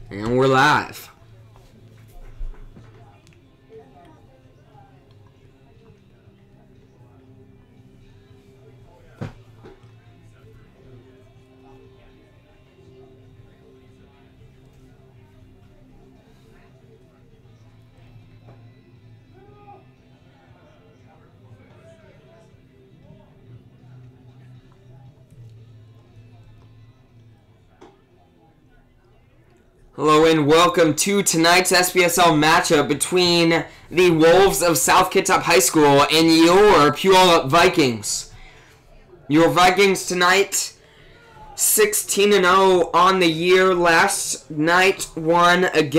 And we're live. Hello and welcome to tonight's SPSL matchup between the Wolves of South Kitsap High School and your Puyallup Vikings. Your Vikings tonight, 16-0 on the year. Last night they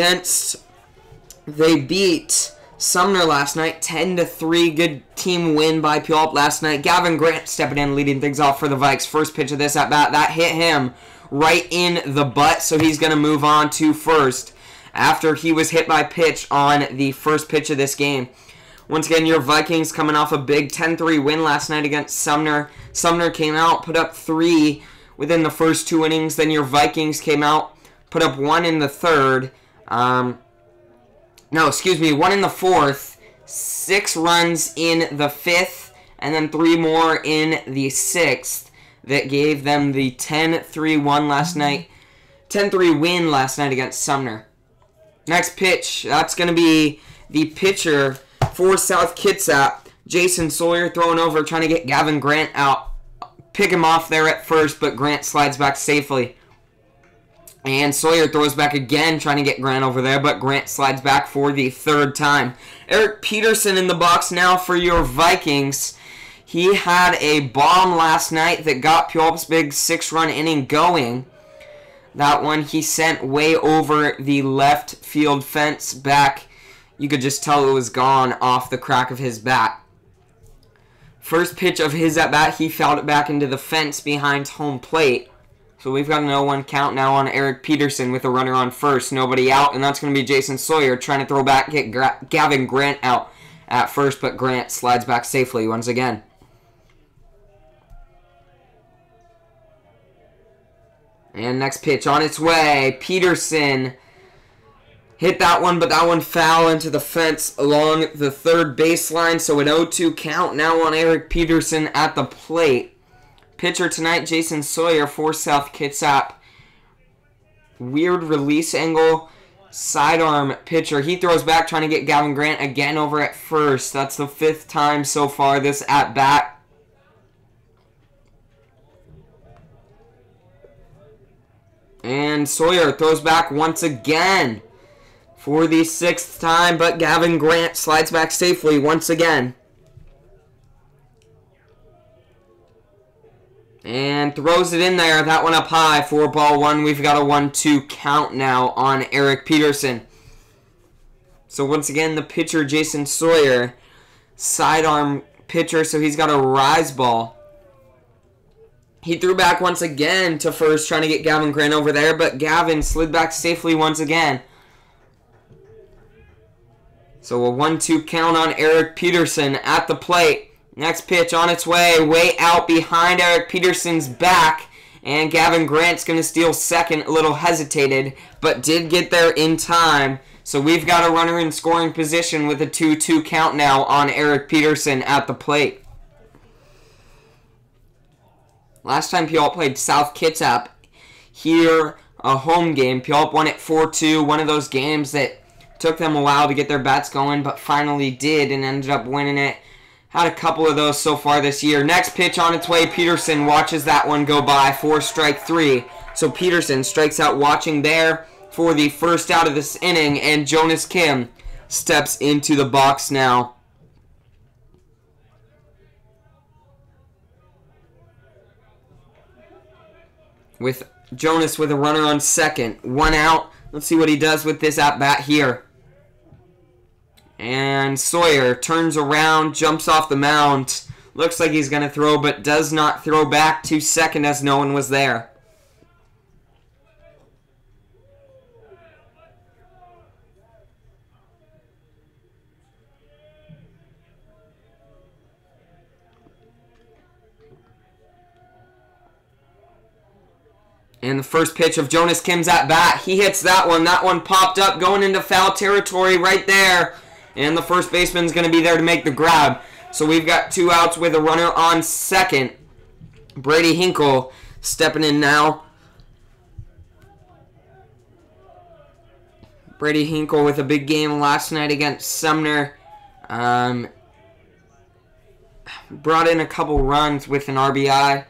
beat Sumner last night, 10-3. Good team win by Puyallup last night. Gavin Grant stepping in, leading things off for the Vikes. First pitch of this at bat, that hit him right in the butt, so he's going to move on to first after he was hit by pitch on the first pitch of this game. Once again, your Vikings coming off a big 10-3 win last night against Sumner. Sumner came out, put up 3 within the first 2 innings. Then your Vikings came out, put up 1 in the third. 1 in the fourth, 6 runs in the fifth, and then 3 more in the sixth. That gave them the 10-3 win last night against Sumner. Next pitch, that's going to be the pitcher for South Kitsap, Jason Sawyer, throwing over, trying to get Gavin Grant out. Pick him off there at first, but Grant slides back safely. And Sawyer throws back again, trying to get Grant over there, but Grant slides back for the 3rd time. Eric Peterson in the box now for your Vikings. He had a bomb last night that got Puyallup's big 6-run inning going. That one he sent way over the left field fence back. You could just tell it was gone off the crack of his bat. First pitch of his at bat, he fouled it back into the fence behind home plate. So we've got an 0-1 count now on Eric Peterson with a runner on first. Nobody out, and that's going to be Jason Sawyer trying to throw back, get Gavin Grant out at first, but Grant slides back safely once again. And next pitch on its way. Peterson hit that one, but that one foul into the fence along the 3rd baseline. So an 0-2 count now on Eric Peterson at the plate. Pitcher tonight, Jason Sawyer for South Kitsap. Weird release angle. Sidearm pitcher. He throws back, trying to get Gavin Grant again over at first. That's the 5th time so far this at-bat. And Sawyer throws back once again for the 6th time, but Gavin Grant slides back safely once again. And throws it in there, that one up high for ball 1. We've got a 1-2 count now on Eric Peterson. So once again, the pitcher, Jason Sawyer, sidearm pitcher, so he's got a rise ball. He threw back once again to first, trying to get Gavin Grant over there, but Gavin slid back safely once again. So a 1-2 count on Eric Peterson at the plate. Next pitch on its way out behind Eric Peterson's back, and Gavin Grant's going to steal second, a little hesitated, but did get there in time. So we've got a runner in scoring position with a 2-2 count now on Eric Peterson at the plate. Last time Puyallup played South Kitsap here, a home game, Puyallup won it 4-2. One of those games that took them a while to get their bats going, but finally did and ended up winning it. Had a couple of those so far this year. Next pitch on its way, Peterson watches that one go by for strike 3. So Peterson strikes out watching there for the first out of this inning, and Jonas Kim steps into the box now. With Jonas with a runner on second. 1 out. Let's see what he does with this at-bat here. And Sawyer turns around, jumps off the mound. Looks like he's going to throw, but does not throw back to second as no one was there. And the first pitch of Jonas Kim's at bat. He hits that one. That one popped up going into foul territory right there. And the first baseman's going to be there to make the grab. So we've got 2 outs with a runner on second. Brady Hinkle stepping in now. Brady Hinkle with a big game last night against Sumner. Brought in a couple runs with an RBI.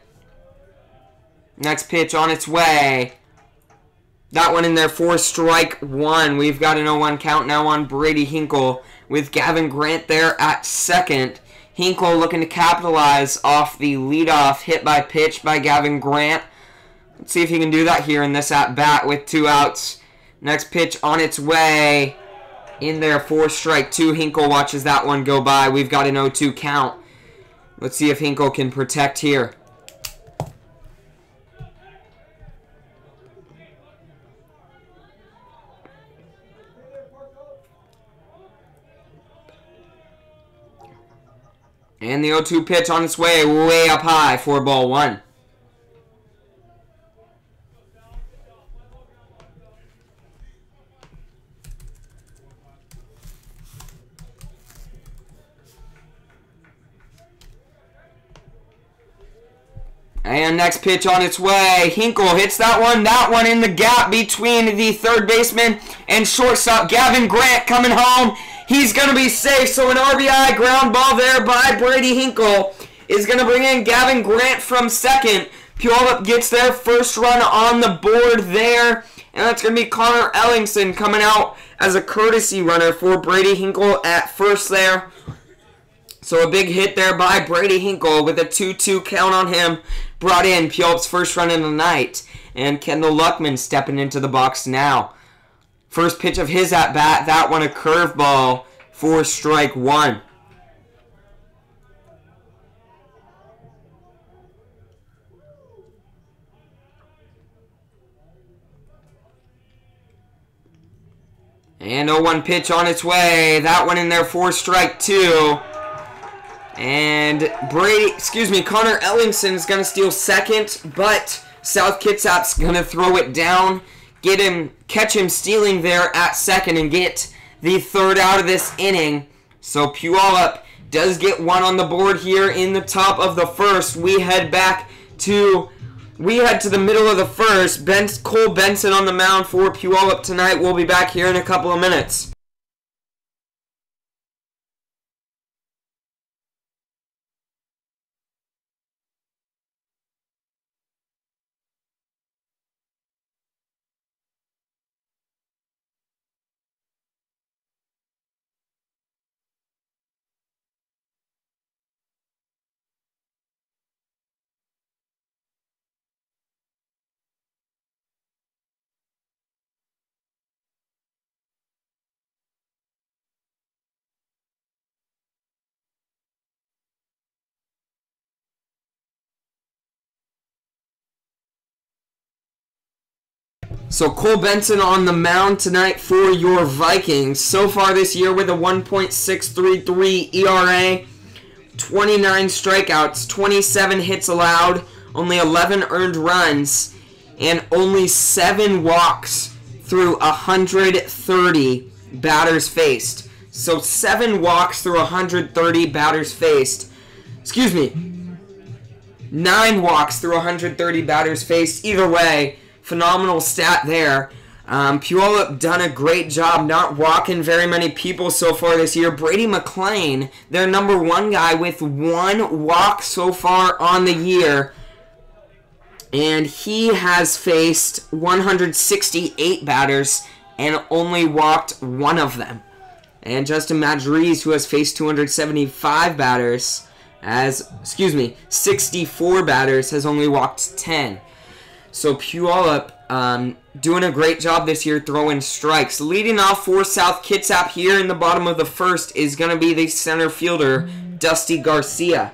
Next pitch on its way. That one in there for strike one. We've got an 0-1 count now on Brady Hinkle with Gavin Grant there at second. Hinkle looking to capitalize off the leadoff hit by pitch by Gavin Grant. Let's see if he can do that here in this at-bat with 2 outs. Next pitch on its way. In there for strike two. Hinkle watches that one go by. We've got an 0-2 count. Let's see if Hinkle can protect here. And the 0-2 pitch on its way up high for ball one. And next pitch on its way. Hinkle hits that one in the gap between the third baseman and shortstop. Gavin Grant coming home. He's going to be safe, so an RBI ground ball there by Brady Hinkle is going to bring in Gavin Grant from second. Puyallup gets their first run on the board there, and that's going to be Connor Ellingson coming out as a courtesy runner for Brady Hinkle at first there. So a big hit there by Brady Hinkle with a 2-2 count on him. Brought in Puyallup's first run of the night, and Kendall Luckman stepping into the box now. First pitch of his at-bat, that one a curveball for strike one. And 0-1 pitch on its way. That one in there for strike two. And Connor Ellingson is going to steal second, but South Kitsap's going to throw it down. Catch him stealing there at second and get the third out of this inning. So Puyallup does get one on the board here in the top of the first. We head to the middle of the first. Cole Benson on the mound for Puyallup tonight. We'll be back here in a couple of minutes. So Cole Benson on the mound tonight for your Vikings. So far this year with a 1.633 ERA, 29 strikeouts, 27 hits allowed, only 11 earned runs, and only 7 walks through 130 batters faced. So 7 walks through 130 batters faced. 9 walks through 130 batters faced. Either way, phenomenal stat there. Puyallup done a great job not walking very many people so far this year. Brady McClain, their number 1 guy, with 1 walk so far on the year. And he has faced 168 batters and only walked 1 of them. And Justin Madriz, who has faced 275 batters, 64 batters, has only walked 10. So Puyallup doing a great job this year throwing strikes. Leading off for South Kitsap here in the bottom of the first is going to be the center fielder, Dusty Garcia.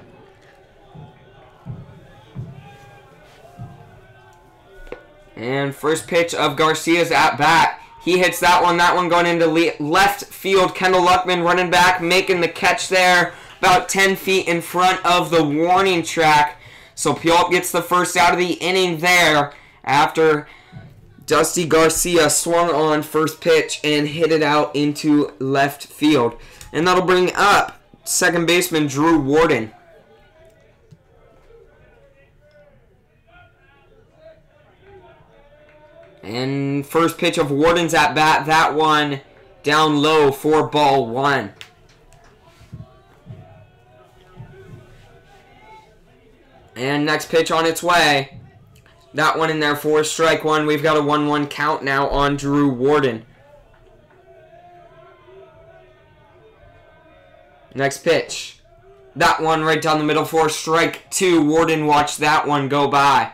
And first pitch of Garcia's at bat. He hits that one going into left field. Kendall Luckman running back, making the catch there, about 10 feet in front of the warning track. So Puyallup gets the first out of the inning there after Dusty Garcia swung on first pitch and hit it out into left field. And that'll bring up second baseman Drew Warden. And first pitch of Warden's at bat, that one down low for ball one. And next pitch on its way. That one in there for strike one. We've got a 1-1 count now on Drew Warden. Next pitch. That one right down the middle for strike two. Warden watched that one go by.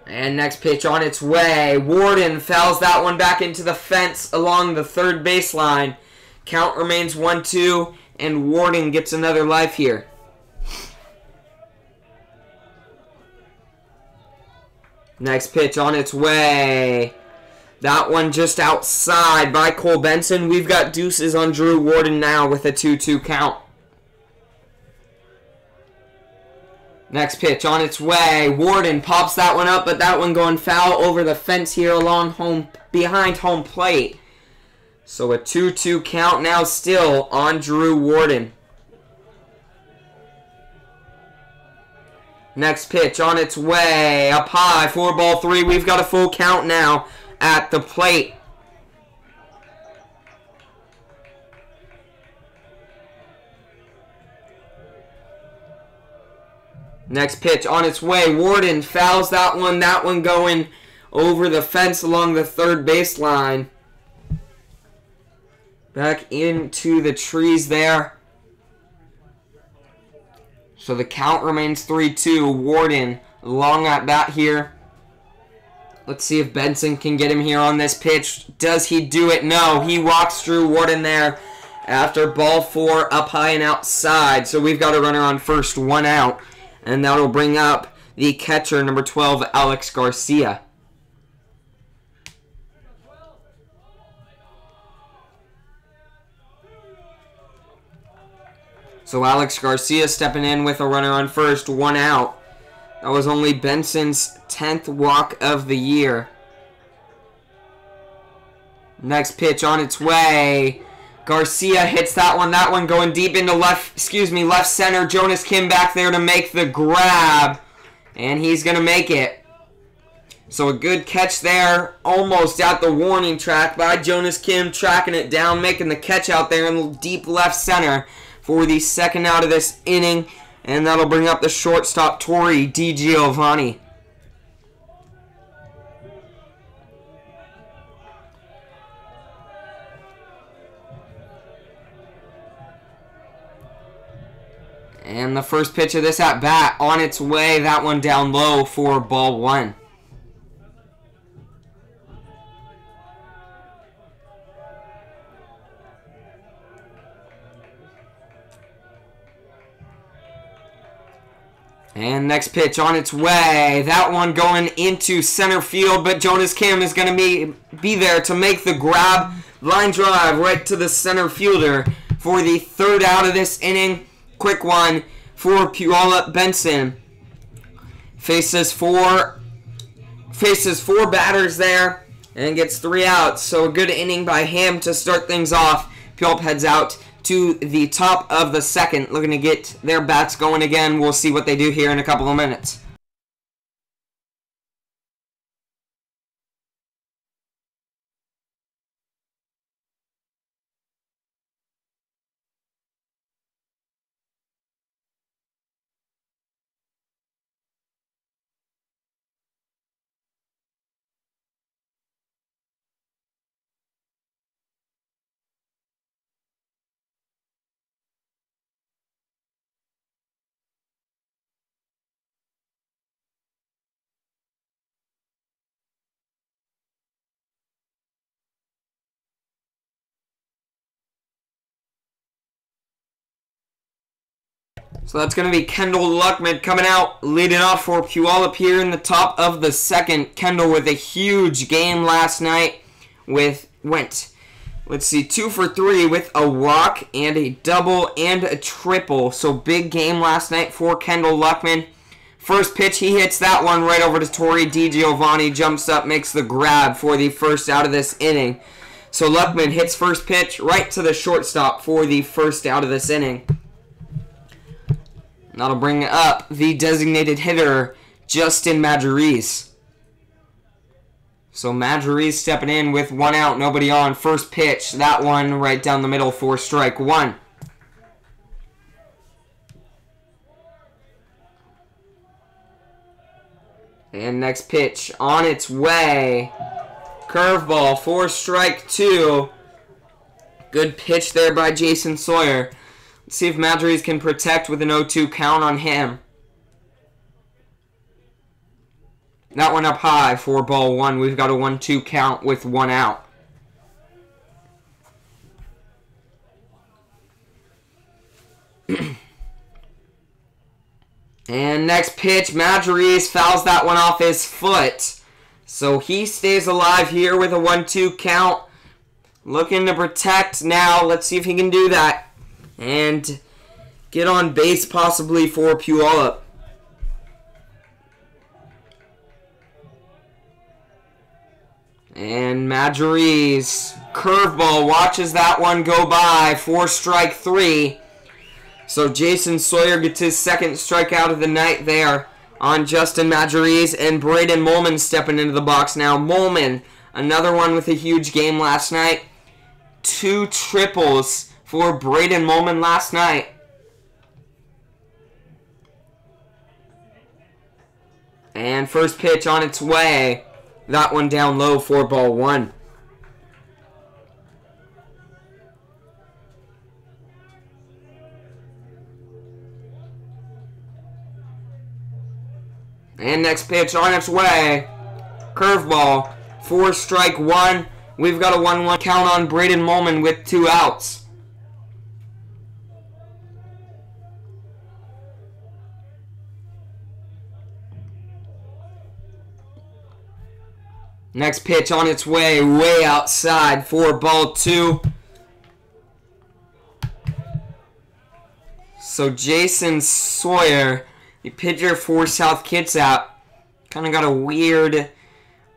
And next pitch on its way. Warden fouls that one back into the fence along the third baseline. Count remains 1-2, and Warden gets another life here. Next pitch on its way. That one just outside by Cole Benson. We've got deuces on Drew Warden now with a 2-2 count. Next pitch on its way. Warden pops that one up, but that one going foul over the fence here along home, behind home plate. So a 2-2 count now still on Drew Warden. Next pitch on its way. Up high for ball three. We've got a full count now at the plate. Next pitch on its way. Warden fouls that one going over the fence along the third baseline. Back into the trees there. So the count remains 3-2. Warden long at bat here. Let's see if Benson can get him here on this pitch. Does he do it? No. He walks Drew Warden there after ball four up high and outside. So we've got a runner on first, one out. And that'll bring up the catcher, number 12, Alex Garcia. So Alex Garcia stepping in with a runner on first, one out. That was only Benson's 10th walk of the year. Next pitch on its way. Garcia hits that one going deep into left center. Jonas Kim back there to make the grab. And he's going to make it. So a good catch there, almost at the warning track by Jonas Kim, tracking it down, making the catch out there in deep left center for the second out of this inning. And that'll bring up the shortstop, Torrey DiGiovanni. And the first pitch of this at bat on its way. That one down low for ball one. And next pitch on its way. That one going into center field, but Jonas Kim is going to be there to make the grab. Line drive right to the center fielder for the third out of this inning. Quick one for Puyallup. Benson faces four batters there and gets 3 outs. So a good inning by him to start things off. Puyallup heads out to the top of the second, looking to get their bats going again. We'll see what they do here in a couple of minutes. So that's going to be Kendall Luckman coming out, leading off for Puyallup here in the top of the second. Kendall with a huge game last night. Went Let's see, 2 for 3 with a walk and a double and a triple. So big game last night for Kendall Luckman. First pitch, he hits that one right over to Torrey DiGiovanni. Jumps up, makes the grab for the first out of this inning. So Luckman hits first pitch right to the shortstop for the first out of this inning. That'll bring up the designated hitter, Justin Majoriz. So Majoriz stepping in with 1 out, nobody on. First pitch, that one right down the middle for strike 1. And next pitch on its way. Curveball for strike 2. Good pitch there by Jason Sawyer. Let's see if Majoriz can protect with an 0-2 count on him. That one up high for ball 1. We've got a 1-2 count with 1 out. And next pitch, Majoriz fouls that one off his foot. So he stays alive here with a 1-2 count. Looking to protect now. Let's see if he can do that. And get on base possibly for Puyallup. And Majoriz, curveball, watches that one go by for strike 3. So Jason Sawyer gets his second strikeout of the night there on Justin Majoriz. And Braden Molman stepping into the box now. Molman, another one with a huge game last night. 2 triples for Braden Molman last night. And first pitch on its way. That one down low for ball 1. And next pitch on its way. Curveball for strike 1. We've got a 1-1 count on Braden Molman with 2 outs. Next pitch on its way, way outside for ball 2. So Jason Sawyer, the pitcher for South Kitsap, kind of got a weird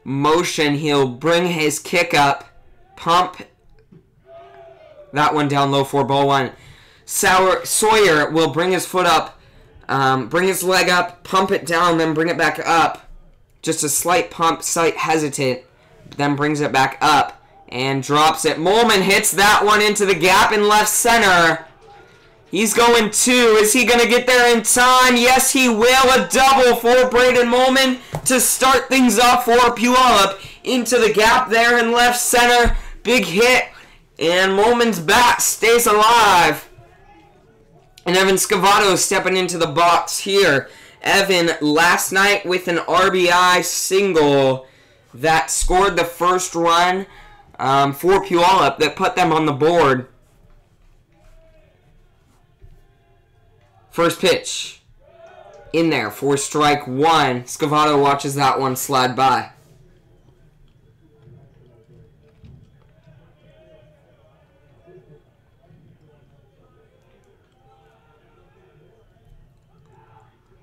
motion. He'll bring his kick up, pump that one down low for ball 1. Sawyer will bring his foot up, bring his leg up, pump it down, then bring it back up. Just a slight pump, slight hesitant, then brings it back up and drops it. Molman hits that one into the gap in left center. He's going 2. Is he going to get there in time? Yes, he will. A double for Braden Molman to start things off for Puyallup. Into the gap there in left center. Big hit. And Molman's bat stays alive. And Evan Scavato stepping into the box here. Evan last night with an RBI single that scored the first run for Puyallup that put them on the board. First pitch in there for strike 1. Scavato watches that one slide by.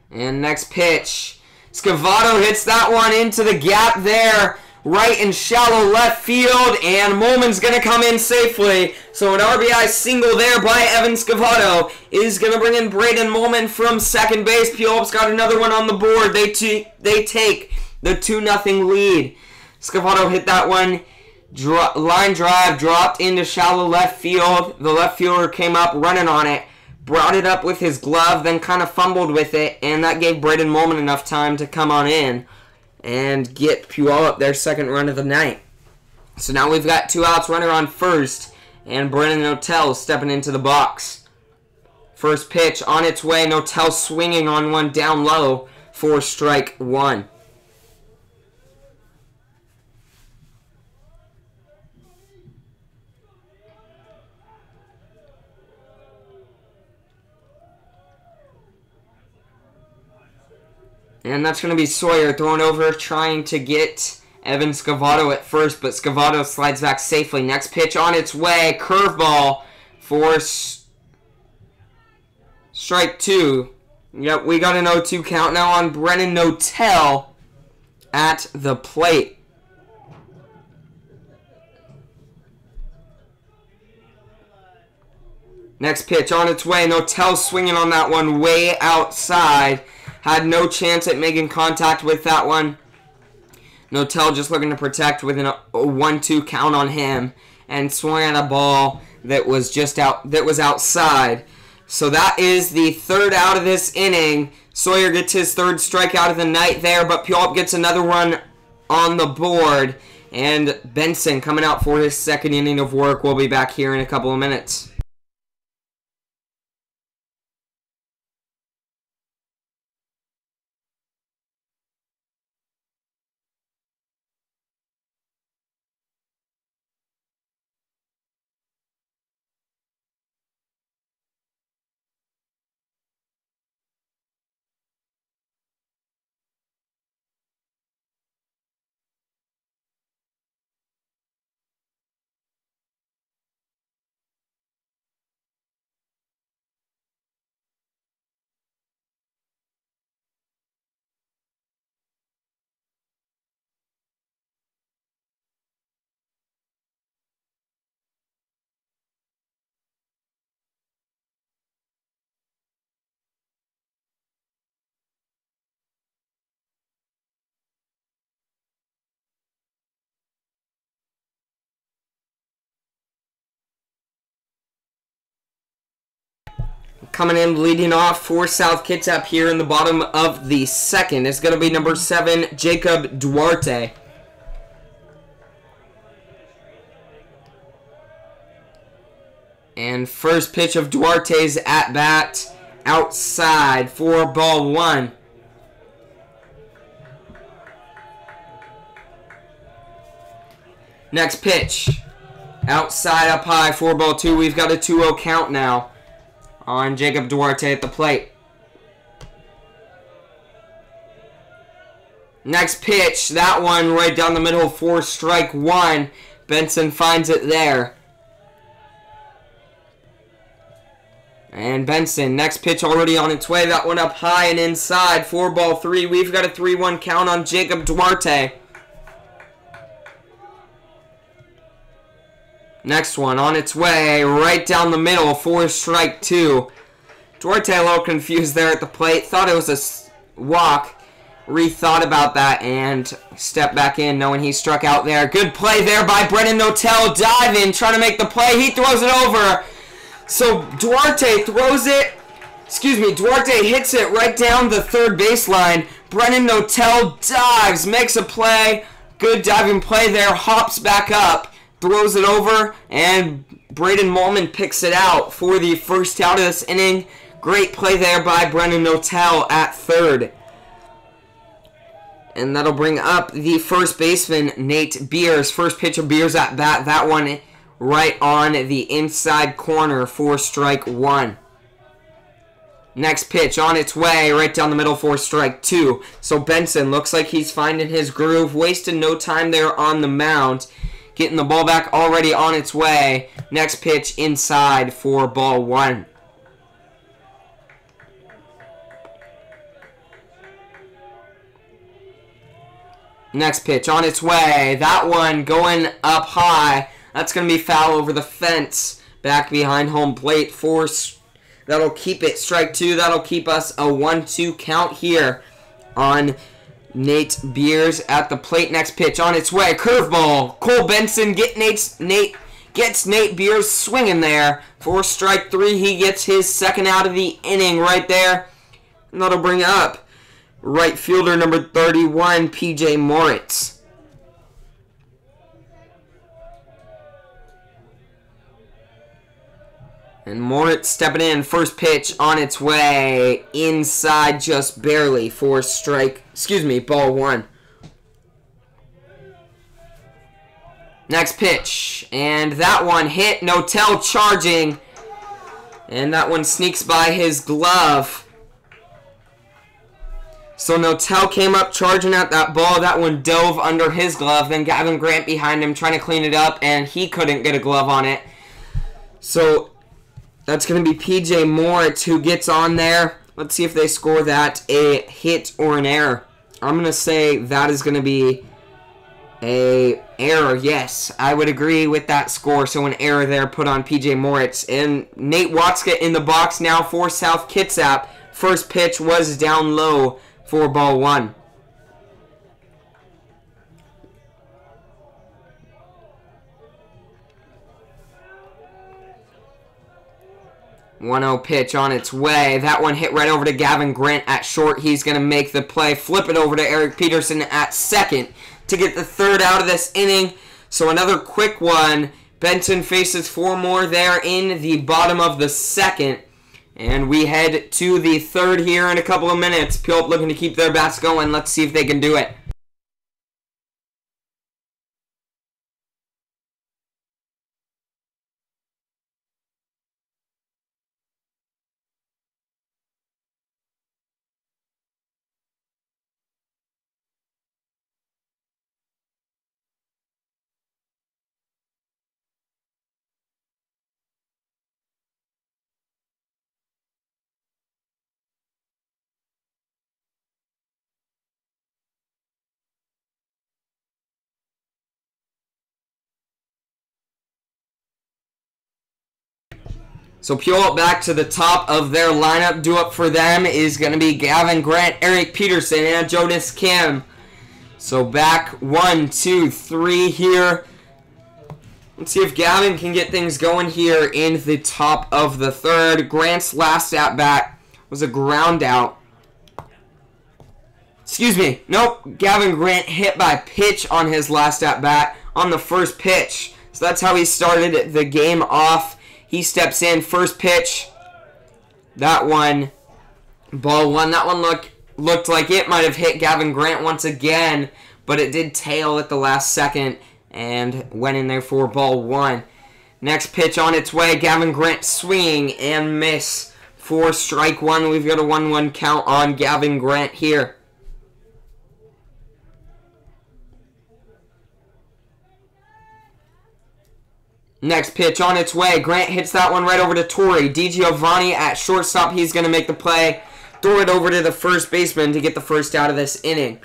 And next pitch, Scavato hits that one into the gap there, right in shallow left field, and Molman's going to come in safely. So an RBI single there by Evan Scavato is going to bring in Braden Molman from second base. Puyallup's got another one on the board. They take the 2-0 lead. Scavato hit that one, line drive, dropped into shallow left field. The left fielder came up running on it. Brought it up with his glove, then kind of fumbled with it, and that gave Braden Molman enough time to come on in and get Puyallup their second run of the night. So now we've got 2 outs, runner on first, and Brennan Notel stepping into the box. First pitch on its way, Notel swinging on one down low for strike 1. And that's going to be Sawyer throwing over, trying to get Evan Scavato at first, but Scavato slides back safely. Next pitch on its way. Curveball for strike 2. Yep, we got an 0-2 count now on Brennan Notel at the plate. Next pitch on its way. Notel swinging on that one way outside. Had no chance at making contact with that one. Notel just looking to protect with a 1-2 count on him, and swung at a ball that was just outside. So that is the third out of this inning. Sawyer gets his third strikeout of the night there, but Puyallup gets another run on the board. And Benson coming out for his second inning of work. We'll be back here in a couple of minutes. Coming in, leading off for South Kitsap here in the bottom of the second is going to be number 7, Jacob Duarte. And first pitch of Duarte's at-bat outside for ball 1. Next pitch, outside up high for ball 2. We've got a 2-0 count now on Jacob Duarte at the plate. Next pitch, that one right down the middle for strike 1. Benson finds it there. And Benson, next pitch already on its way. That one up high and inside for ball 3. We've got a 3-1 count on Jacob Duarte. Next one on its way, right down the middle for strike 2. Duarte a little confused there at the plate. Thought it was a walk. Rethought about that and stepped back in knowing he struck out there. Good play there by Brennan Notel. Diving, trying to make the play. He throws it over. So Duarte Duarte hits it right down the third baseline. Brennan Notel dives, makes a play. Good diving play there. Hops back up. Throws it over, and Braden Molman picks it out for the first out of this inning. Great play there by Brennan Notel at third. And that'll bring up the first baseman, Nate Beers. First pitch of Beers at bat. That one right on the inside corner for strike 1. Next pitch on its way, right down the middle for strike 2. So Benson looks like he's finding his groove. Wasted no time there on the mound. Getting the ball back already on its way. Next pitch inside for ball 1. Next pitch on its way. That one going up high. That's going to be foul over the fence. Back behind home plate. That'll keep it strike 2. That'll keep us a 1-2 count here on Nate Beers at the plate. Next pitch on its way. Curveball. Cole Benson gets Nate Beers swinging there for strike 3. He gets his second out of the inning right there. And that'll bring up right fielder number 31, PJ Moritz. And Moritz stepping in. First pitch on its way. Inside just barely for ball 1. Next pitch. And that one hit. Notel charging. And that one sneaks by his glove. So Notel came up charging at that ball. That one dove under his glove. Then Gavin Grant behind him trying to clean it up, and he couldn't get a glove on it. So that's going to be PJ Moritz who gets on there. Let's see if they score that a hit or an error. I'm going to say that is going to be a error. Yes, I would agree with that score. So an error there put on PJ Moritz. And Nate Watzka in the box now for South Kitsap. First pitch was down low for ball one. One-0 pitch on its way. That one hit right over to Gavin Grant at short. He's going to make the play. Flip it over to Eric Peterson at second to get the third out of this inning. So another quick one. Benton faces 4 more there in the bottom of the second. And we head to the third here in a couple of minutes. Puyallup looking to keep their bats going. Let's see if they can do it. So Puyallup back to the top of their lineup. Due up for them is going to be Gavin Grant, Eric Peterson, and Jonas Kim. So back 1, 2, 3 here. Let's see if Gavin can get things going here in the top of the third. Grant's last at-bat was a ground out. Excuse me. Nope. Gavin Grant hit by pitch on his last at-bat on the first pitch. So that's how he started the game off. He steps in, first pitch. That one, ball one. That one looked like it might have hit Gavin Grant once again, but it did tail at the last second and went in there for ball one. Next pitch on its way. Gavin Grant swinging and miss for strike one. We've got a 1-1 count on Gavin Grant here. Next pitch on its way. Grant hits that one right over to Torrey. DiGiovanni at shortstop. He's going to make the play. Throw it over to the first baseman to get the first out of this inning.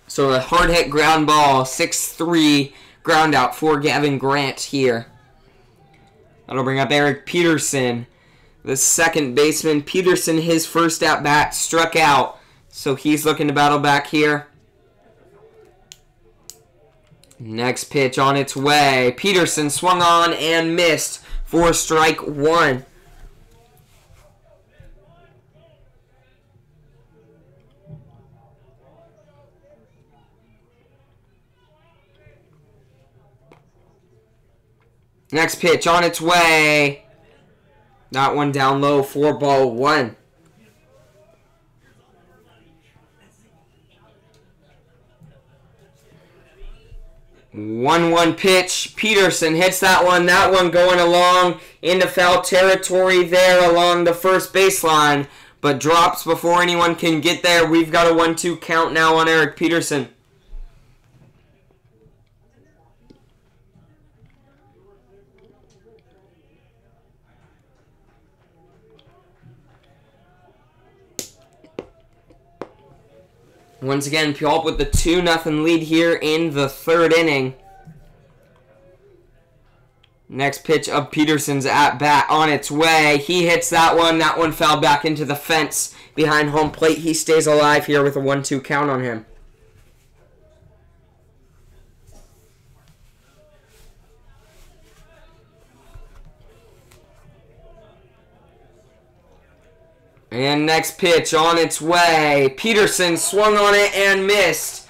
So a hard hit ground ball. 6-3 ground out for Gavin Grant here. That'll bring up Eric Peterson, the second baseman. Peterson, his first at bat, struck out. So he's looking to battle back here. Next pitch on its way. Peterson swung on and missed for strike one. Next pitch on its way. That one down low for ball one. 1-1 pitch. Peterson hits that one. That one going along into foul territory there along the first baseline, but drops before anyone can get there. We've got a 1-2 count now on Eric Peterson. Once again, Puyallup with the 2-0 lead here in the third inning. Next pitch of Peterson's at-bat on its way. He hits that one. That one fell back into the fence behind home plate. He stays alive here with a 1-2 count on him. And next pitch on its way. Peterson swung on it and missed.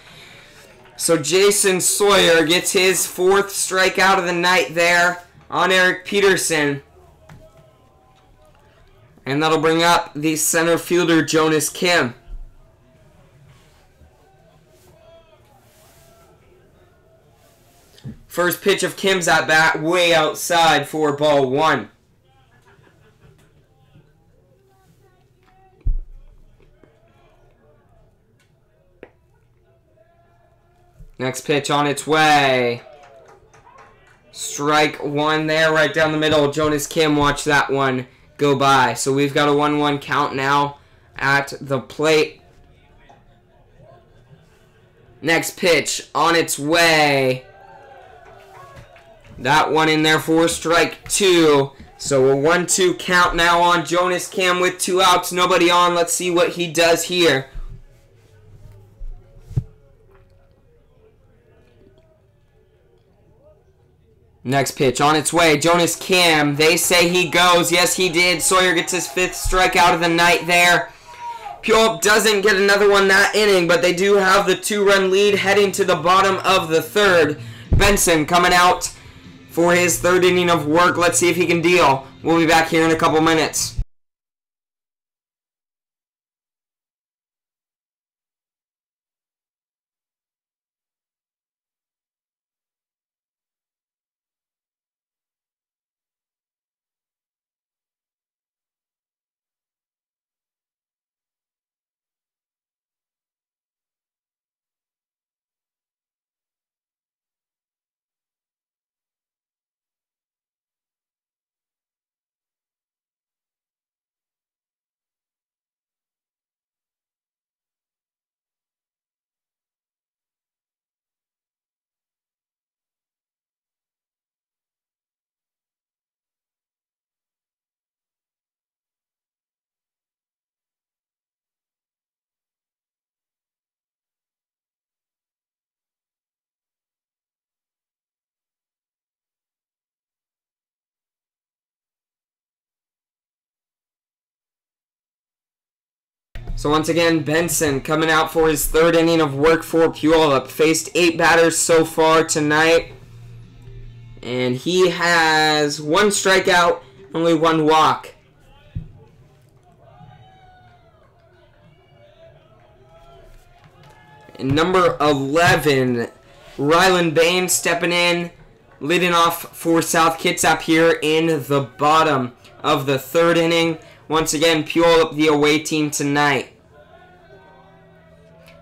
So Jason Sawyer gets his fourth strikeout of the night there on Eric Peterson. And that'll bring up the center fielder, Jonas Kim. First pitch of Kim's at bat way outside for ball one. Next pitch on its way. Strike one there, right down the middle. Jonas Kim watched that one go by. So we've got a 1-1 count now at the plate. Next pitch on its way. That one in there for strike two. So a 1-2 count now on Jonas Kim with 2 outs, nobody on. Let's see what he does here. Next pitch on its way. Jonas Kim. They say he goes. Yes, he did. Sawyer gets his 5th strikeout of the night there. Puyallup doesn't get another one that inning, but they do have the 2-run lead heading to the bottom of the 3rd. Benson coming out for his 3rd inning of work. Let's see if he can deal. We'll be back here in a couple minutes. So once again, Benson coming out for his 3rd inning of work for Puyallup. Faced 8 batters so far tonight. And he has 1 strikeout, only 1 walk. And number 11, Ryland Bain stepping in, leading off for South Kitsap here in the bottom of the 3rd inning. Once again, Puyallup the away team tonight.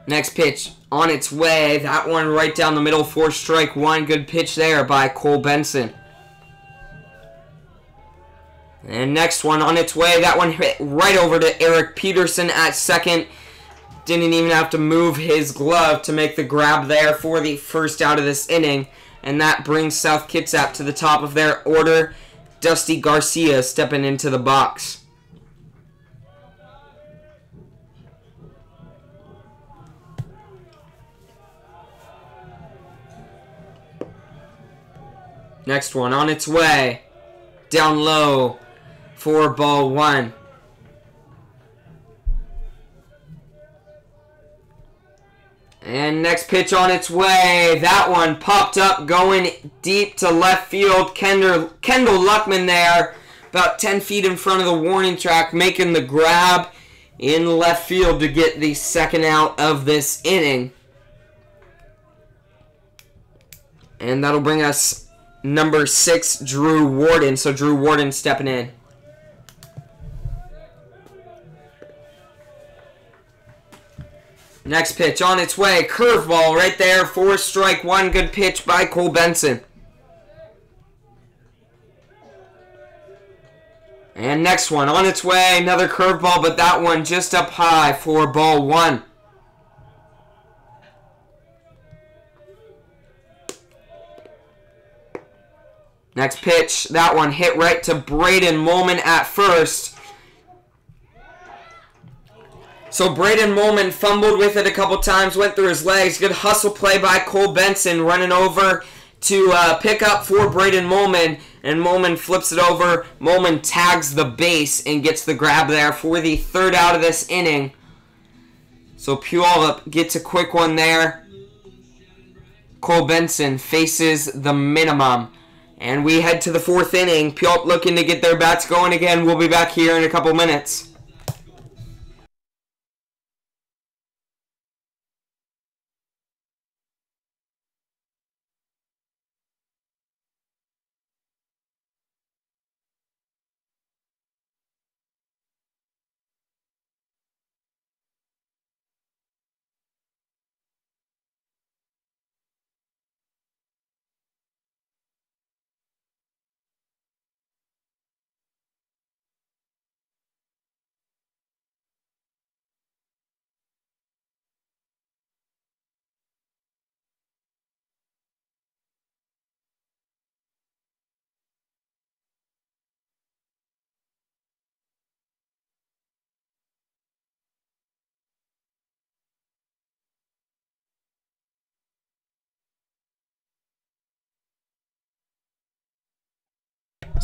Next pitch on its way. That one right down the middle for strike one. Good pitch there by Cole Benson. And next one on its way. That one hit right over to Eric Peterson at second. Didn't even have to move his glove to make the grab there for the 1st out of this inning. And that brings South Kitsap to the top of their order. Dusty Garcia stepping into the box. Next one on its way. Down low for ball 1. And next pitch on its way. That one popped up going deep to left field. Kendall Luckman there, about 10 feet in front of the warning track, making the grab in left field to get the 2nd out of this inning. And that'll bring us number 6, Drew Warden. So Drew Warden stepping in. Next pitch on its way. Curveball right there for strike one. Good pitch by Cole Benson. And next one on its way. Another curveball, but that one just up high for ball 1. Next pitch, that one hit right to Braden Molman at first. So Braden Molman fumbled with it a couple times, went through his legs. Good hustle play by Cole Benson, running over to pick up for Braden Molman. And Molman flips it over. Molman tags the base and gets the grab there for the 3rd out of this inning. So Puyallup gets a quick one there. Cole Benson faces the minimum. And we head to the 4th inning. Puyallup looking to get their bats going again. We'll be back here in a couple minutes.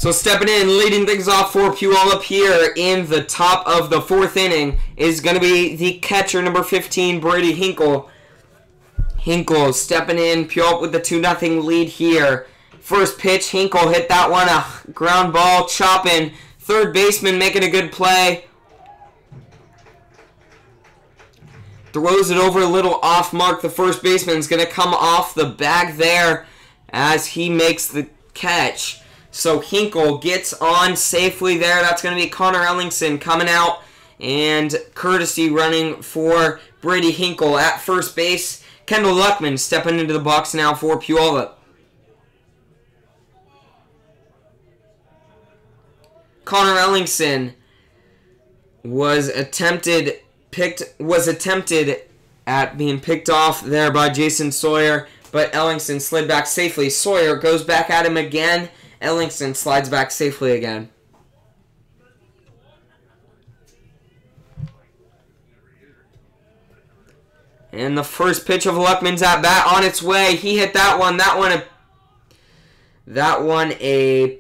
So stepping in, leading things off for Puyallup here in the top of the 4th inning is going to be the catcher, number 15, Brady Hinkle. Hinkle stepping in, Puyallup with the 2-0 lead here. First pitch, Hinkle hit that one, a ground ball, chopping. Third baseman making a good play. Throws it over a little off mark. The first baseman's going to come off the bag there as he makes the catch. So Hinkle gets on safely there. That's going to be Connor Ellingson coming out. And courtesy running for Brady Hinkle at first base. Kendall Luckman stepping into the box now for Puyallup. Connor Ellingson was attempted at being picked off there by Jason Sawyer, but Ellingson slid back safely. Sawyer goes back at him again. Ellingson slides back safely again. And the first pitch of Luckman's at bat on its way. He hit that one. That one a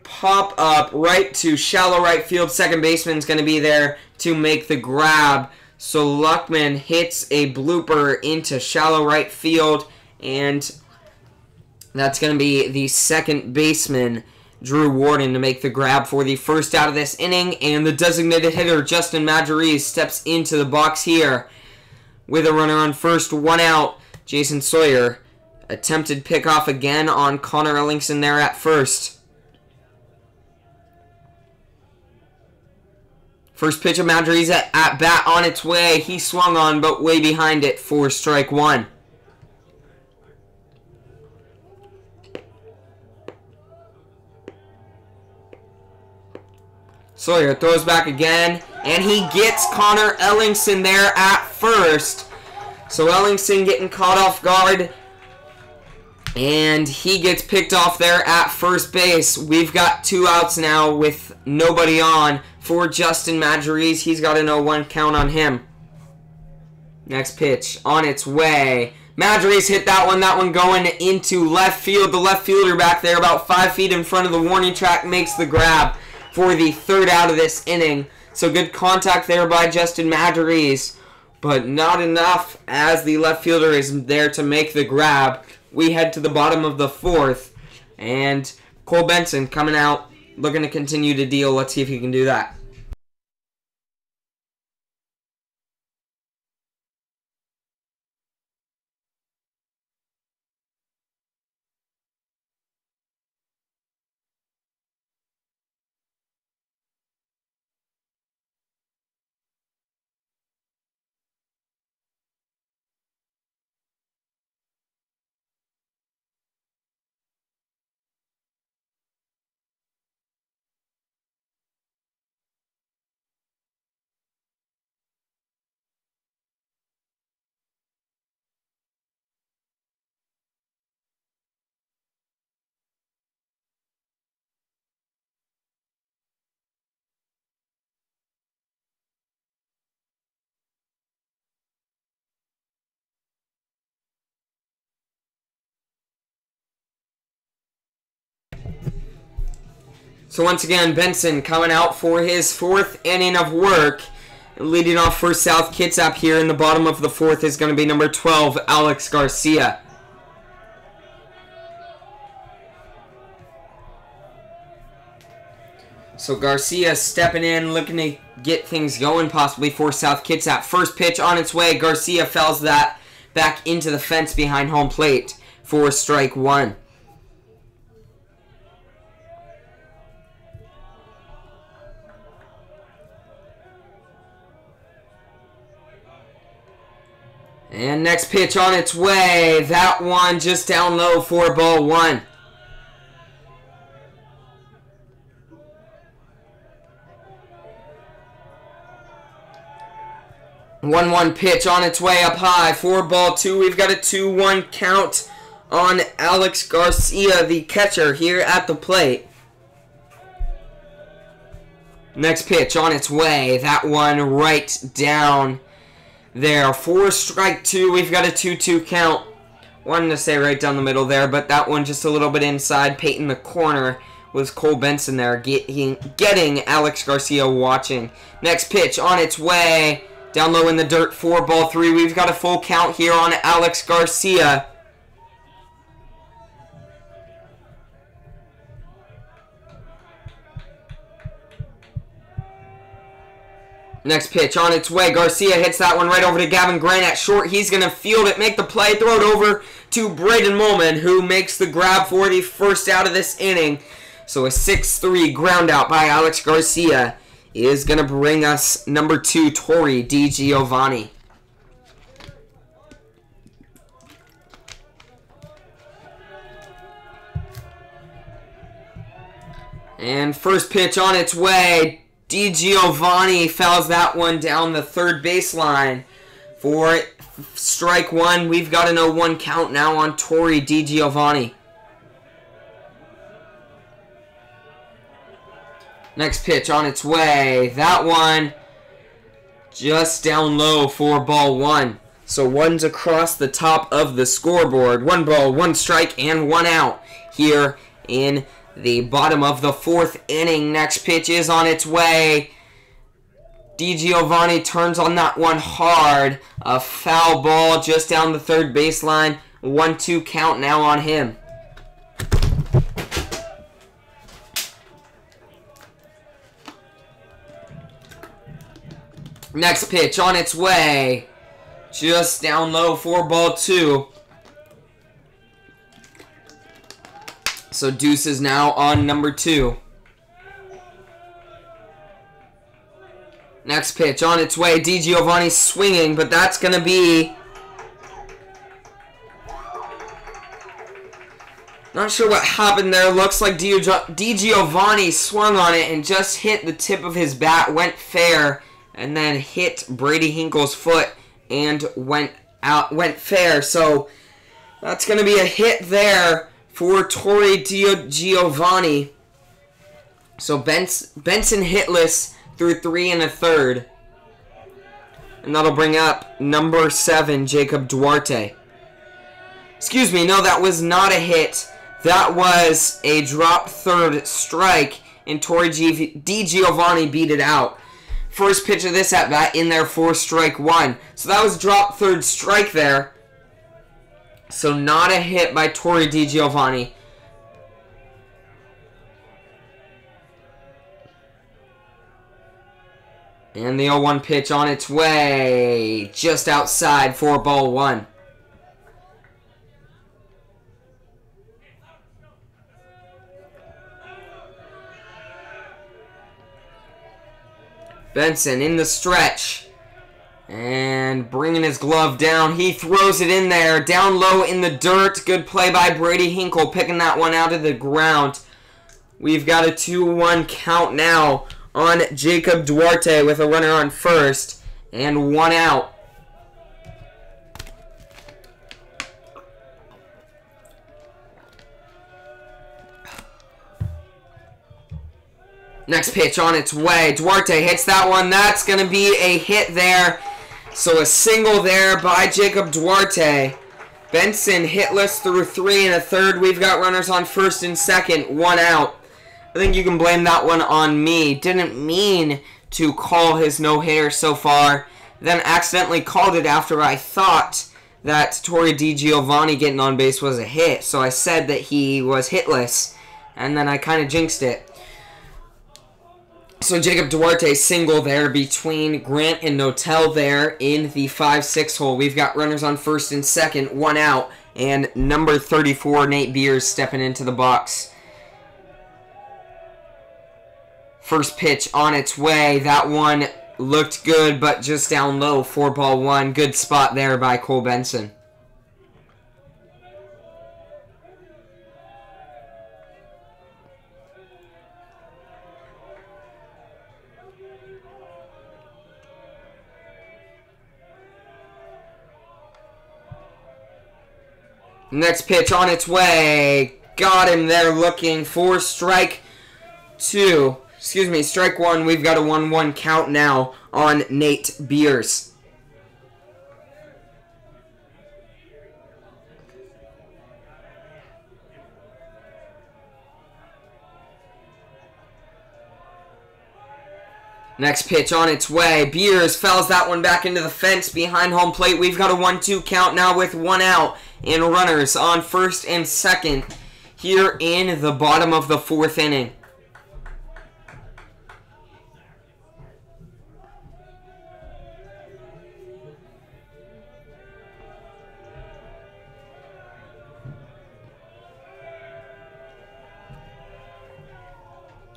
pop up right to shallow right field. Second baseman's going to be there to make the grab. So Luckman hits a blooper into shallow right field, and that's going to be the second baseman, Drew Warden, to make the grab for the first out of this inning. And the designated hitter, Justin Majoriz, steps into the box here with a runner on first, 1 out. Jason Sawyer attempted pickoff again on Connor Ellingson there at first. First pitch of Majoriz at bat on its way. He swung on, but way behind it for strike 1. Sawyer throws back again, and he gets Connor Ellingson there at first. So Ellingson getting caught off guard, and he gets picked off there at first base. We've got 2 outs now with nobody on for Justin Majoriz. He's got a 0-1 count on him. Next pitch on its way. Majoriz hit that one going into left field. The left fielder back there about 5 feet in front of the warning track makes the grab for the 3rd out of this inning. So good contact there by Justin Majoriz, but not enough as the left fielder is there to make the grab. We head to the bottom of the 4th, and Cole Benson coming out, looking to continue to deal. Let's see if he can do that. So once again, Benson coming out for his 4th inning of work. Leading off for South Kitsap here in the bottom of the 4th is going to be number 12, Alex Garcia. So Garcia stepping in, looking to get things going possibly for South Kitsap. First pitch on its way. Garcia fouls that back into the fence behind home plate for strike 1. And next pitch on its way. That one just down low for ball 1. One pitch on its way up high for ball 2. We've got a 2-1 count on Alex Garcia, the catcher, here at the plate. Next pitch on its way. That one right down there for strike 2. We've got a 2-2 count. Wanted to say right down the middle there, but that one just a little bit inside, Peyton the corner was Cole Benson there getting Alex Garcia watching. Next pitch on its way. Down low in the dirt, 4-3. We've got a full count here on Alex Garcia. Next pitch on its way. Garcia hits that one right over to Gavin Grant at short. He's going to field it, make the play, throw it over to Braden Molman, who makes the grab for the first out of this inning. So a 6-3 ground out by Alex Garcia is going to bring us number 2, Torrey DiGiovanni. And first pitch on its way. DiGiovanni fouls that one down the third baseline for strike one. We've got an 0-1 count now on Torrey DiGiovanni. Next pitch on its way. That one just down low for ball one. So one's across the top of the scoreboard. 1 ball, 1 strike, and 1 out here in the bottom of the 4th inning. Next pitch is on its way. DiGiovanni turns on that one hard. A foul ball just down the third baseline. 1-2 count now on him. Next pitch on its way. Just down low for ball 2. So Deuce is now on number 2. Next pitch on its way. DiGiovanni swinging, but that's going to be... Not sure what happened there. Looks like DiGiovanni swung on it and just hit the tip of his bat. Went fair and then hit Brady Hinkle's foot and went fair. So that's going to be a hit there for Torrey DiGiovanni. So Benson hitless through 3 1/3. And that'll bring up number 7, Jacob Duarte. Excuse me, no, that was not a hit. That was a drop third strike, and Torrey DiGiovanni beat it out. First pitch of this at-bat in there for strike 1. So that was drop third strike there. So not a hit by Torrey DiGiovanni. And the 0-1 pitch on its way. Just outside for ball 1. Benson in the stretch. And bringing his glove down. He throws it in there. Down low in the dirt. Good play by Brady Hinkle. Picking that one out of the ground. We've got a 2-1 count now on Jacob Duarte with a runner on first. And 1 out. Next pitch on its way. Duarte hits that one. That's going to be a hit there. So a single there by Jacob Duarte. Benson hitless through 3 1/3. We've got runners on first and second. 1 out. I think you can blame that one on me. Didn't mean to call his no-hitter so far. Then accidentally called it after I thought that Torrey DiGiovanni getting on base was a hit. So I said that he was hitless. And then I kind of jinxed it. So Jacob Duarte single there between Grant and Notel there in the 5-6 hole. We've got runners on first and second, 1 out, and number 34, Nate Beers, stepping into the box. First pitch on its way. That one looked good, but just down low for ball 1. Good spot there by Cole Benson. Next pitch on its way. Got him there looking for strike 2. Excuse me, strike 1. We've got a 1-1 count now on Nate Beers. Next pitch on its way. Beers fouls that one back into the fence behind home plate. We've got a 1-2 count now with 1 out and runners on first and second here in the bottom of the 4th inning.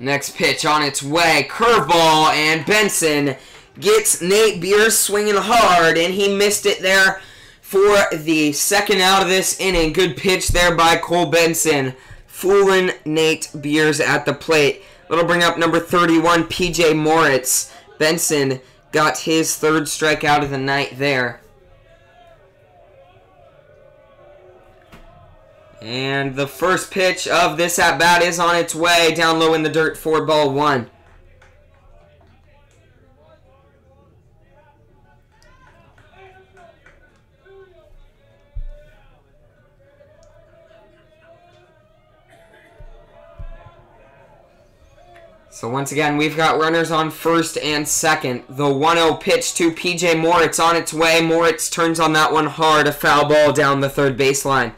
Next pitch on its way. Curveball, and Benson gets Nate Beers swinging hard, and he missed it there for the second out of this inning. Good pitch there by Cole Benson, fooling Nate Beers at the plate. That'll bring up number 31, PJ Moritz. Benson got his 3rd strikeout of the night there. And the first pitch of this at-bat is on its way, down low in the dirt for ball 1. So once again, we've got runners on first and second. The 1-0 pitch to PJ Moritz on its way. Moritz turns on that one hard, a foul ball down the 3rd baseline.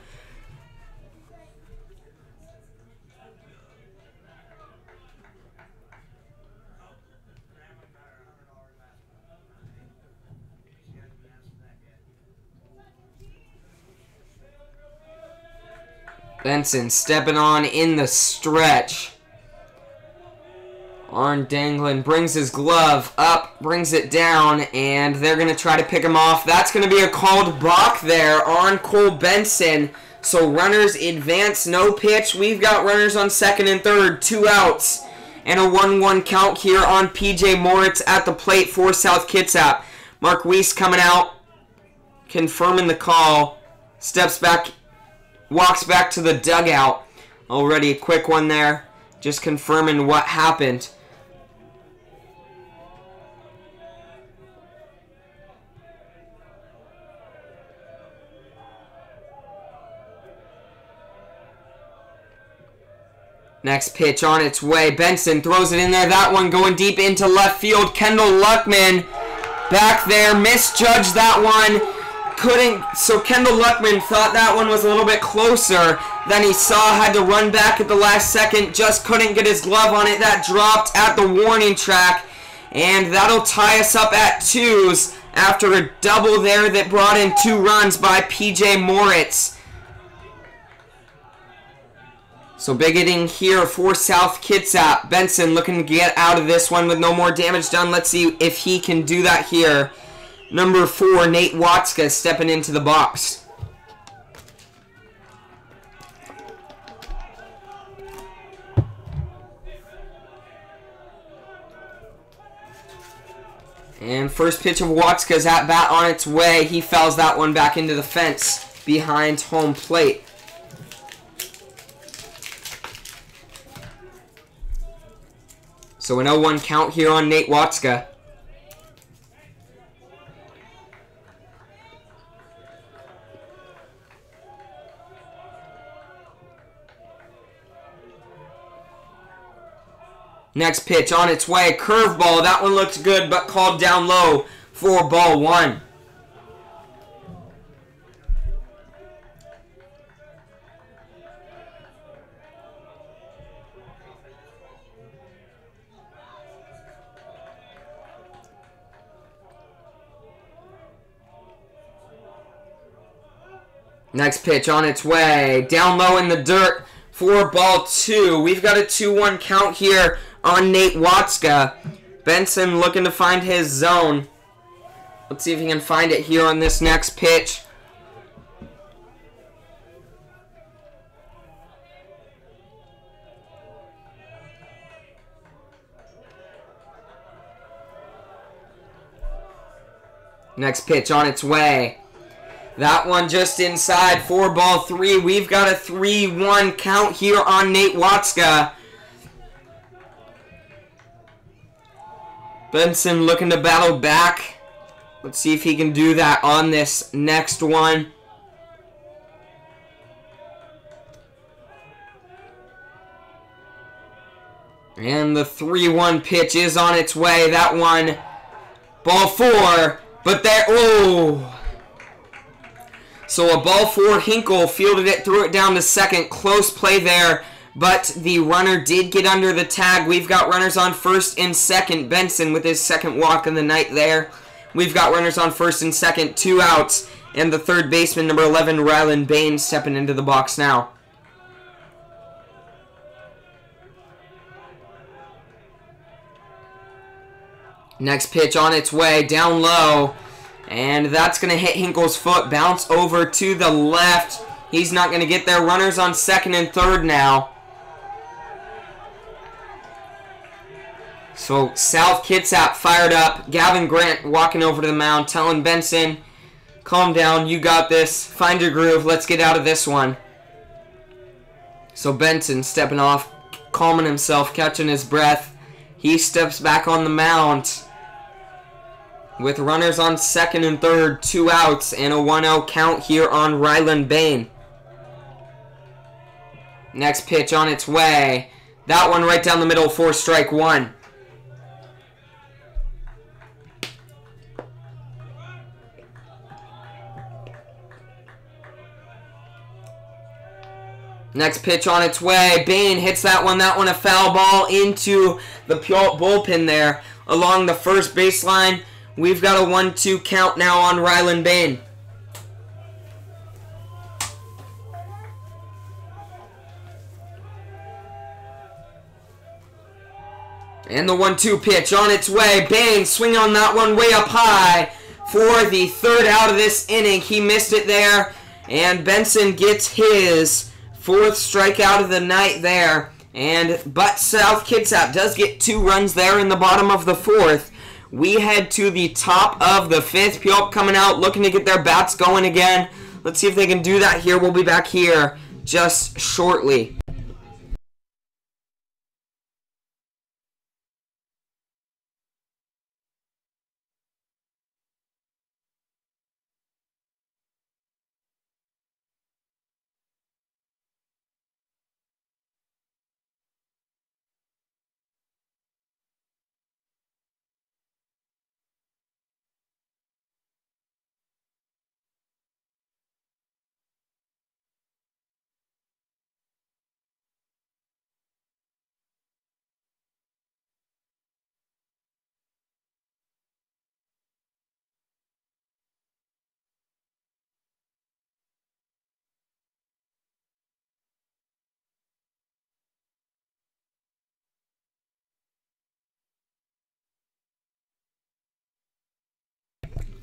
Benson stepping on in the stretch. Arn Danglin brings his glove up, brings it down, and they're going to try to pick him off. That's going to be a called balk there on Cole Benson. So runners advance, no pitch. We've got runners on second and third, 2 outs, and a 1-1 count here on PJ Moritz at the plate for South Kitsap. Mark Weiss coming out, confirming the call, steps back, walks back to the dugout. Already a quick one there, just confirming what happened. Next pitch on its way. Benson throws it in there. That one going deep into left field. Kendall Luckman back there. Misjudged that one. So Kendall Luckman thought that one was a little bit closer than he saw. Had to run back at the last second. Just couldn't get his glove on it. That dropped at the warning track. And that'll tie us up at 2s after a double there that brought in 2 runs by PJ Moritz. So big inning here for South Kitsap. Benson looking to get out of this one with no more damage done. Let's see if he can do that here. Number 4, Nate Watska stepping into the box. And first pitch of Watska's at bat on its way. He fouls that one back into the fence behind home plate. So an 0-1 count here on Nate Watska. Next pitch on its way. Curveball. That one looks good, but called down low for ball 1. Next pitch on its way. Down low in the dirt for ball 2. We've got a 2-1 count here on Nate Watska. Benson looking to find his zone. Let's see if he can find it here on this next pitch. Next pitch on its way. That one just inside for ball 3. We've got a 3-1 count here on Nate Watska. Benson looking to battle back. Let's see if he can do that on this next one. And the 3-1 pitch is on its way. That one, ball 4. But there, oh. So a ball 4, Hinkle fielded it, threw it down to second. Close play there, but the runner did get under the tag. We've got runners on first and second. Benson with his second walk of the night there. We've got runners on first and second, 2 outs. And the third baseman, number 11, Rylan Bain, stepping into the box now. Next pitch on its way, down low. And that's going to hit Hinkle's foot. Bounce over to the left. He's not going to get there. Runners on second and third now. So South Kitsap fired up. Gavin Grant walking over to the mound, telling Benson, calm down, you got this. Find your groove. Let's get out of this one. So Benson stepping off, calming himself, catching his breath. He steps back on the mound. With runners on second and third, 2 outs, and a 1-0 count here on Rylan Bain. Next pitch on its way. That one right down the middle for strike 1. Next pitch on its way. Bain hits that one a foul ball into the Puyallup bullpen there along the first baseline. We've got a 1-2 count now on Rylan Bain. And the 1-2 pitch on its way. Bain swinging on that one way up high for the third out of this inning. He missed it there. And Benson gets his 4th strikeout of the night there. But South Kitsap does get 2 runs there in the bottom of the 4th. We head to the top of the 5th. Puyallup coming out, looking to get their bats going again. Let's see if they can do that here. We'll be back here just shortly.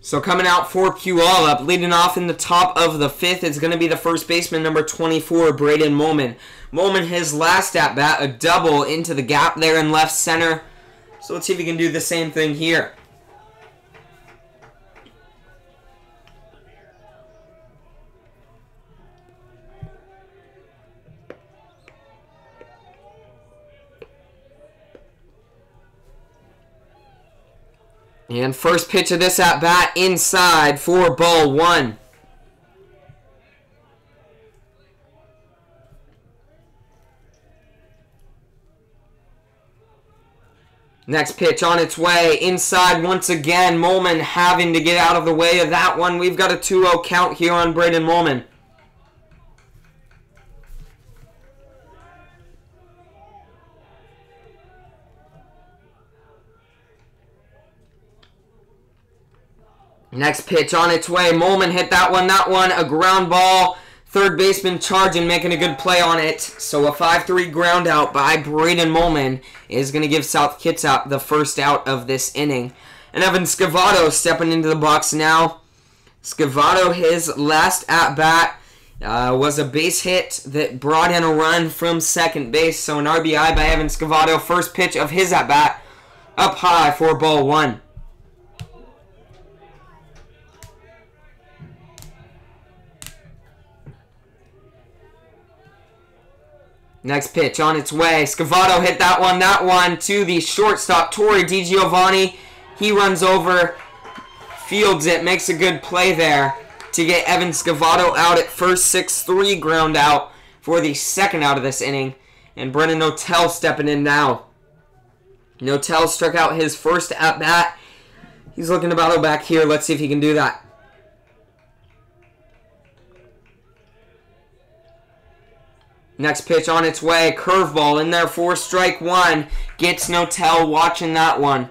So coming out for Puyallup, leading off in the top of the 5th is going to be the first baseman, number 24, Braden Molman. Molman, his last at-bat, a double into the gap there in left center. So let's see if he can do the same thing here. And first pitch of this at-bat inside for ball 1. Next pitch on its way inside once again. Molman having to get out of the way of that one. We've got a 2-0 count here on Braden Molman. Next pitch on its way. Molman hit that one, a ground ball. Third baseman charging, making a good play on it. So a 5-3 ground out by Braden Molman is going to give South Kitsap the first out of this inning. And Evan Scavato stepping into the box now. Scavato, his last at-bat was a base hit that brought in a run from second base. So an RBI by Evan Scavato. First pitch of his at-bat up high for ball 1. Next pitch on its way. Scavato hit that one to the shortstop, Torrey DiGiovanni. He runs over, fields it, makes a good play there to get Evan Scavato out at first. 6-3 ground out for the second out of this inning. And Brennan O'Tell stepping in now. Notel struck out his first at-bat. He's looking to battle back here. Let's see if he can do that. Next pitch on its way. Curveball in there for strike one. Gets Notel watching that one.